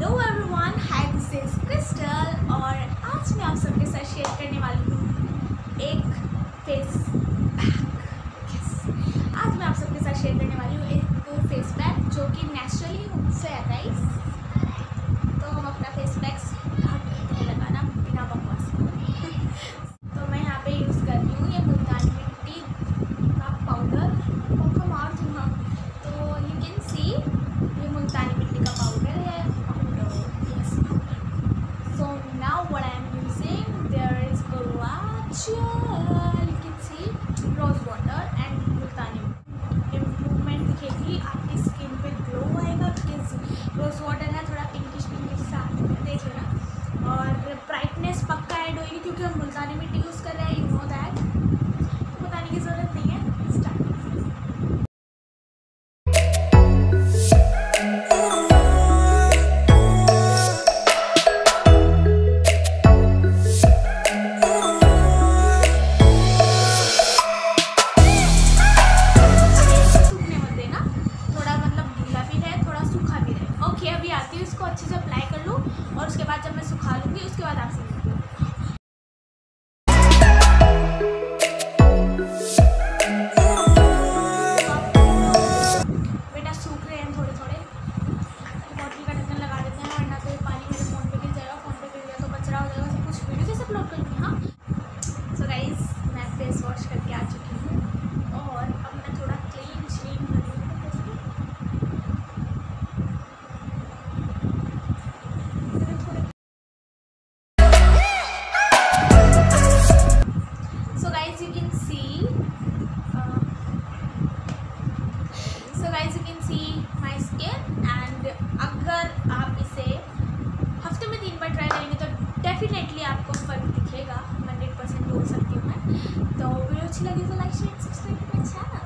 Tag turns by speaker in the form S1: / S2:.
S1: Hello everyone, hi this is crystal और आज मैं आप सबके साथ शेयर करने वाली हूँ एक फेस पैक। आज मैं आप सबके साथ शेयर करने वाली हूँ एक फेस पैक जो कि नेचुरली से आता है। तो हम अपना फेस पैक लगाना बिना बकवास। तो मैं यहाँ पे यूज़ कर रही हूँ ये मुल्तानी मिट्टी का पाउडर। पंखा मार दूँगा। तो यू कैन सी ये मुल्तानी मिट्टी का पाउडर है। So now what I am using, there is collagen, you can see rose water and multani. Improvement दिखेगी, आपकी स्किन पे ग्लो आएगा because रोज वाटर है थोड़ा पिंकिश सा, देख लेना। और ब्राइटनेस पक्का ऐड होगी क्योंकि हम मुल्तानी मिट्टी यूज़ कर रहे हैं, यू नो दैट। बताने की ज़रूरत नहीं है। अभी आती हूँ, इसको अच्छे से अप्लाई कर लूँ और उसके बाद जब मैं सुखा लूँगी उसके बाद आपसे मिलूँगी। बेटा सूख रहे हैं थोड़े थोड़े, बॉटल का ढक्कन लगा देते हैं वरना तो पानी मेरे फ़ोन पे गिर जाएगा। फ़ोन पे गिर गया तो कचरा हो जाएगा, सब कुछ वीडियो कैसे अपलोड करूँगी। हाँ, सो गाइस मैं फेस वॉश करके आ चुकी हूँ और अब मैं थोड़ा क्लीन कर रही हूँ। you can see my skin and अगर आप इसे हफ्ते में 3 बार ट्राई करेंगे तो डेफिनेटली आपको फ़र्क दिखेगा। 100% बोल सकती हूँ मैं। तो वीडियो अच्छी लगी तो like share subscribe to my channel.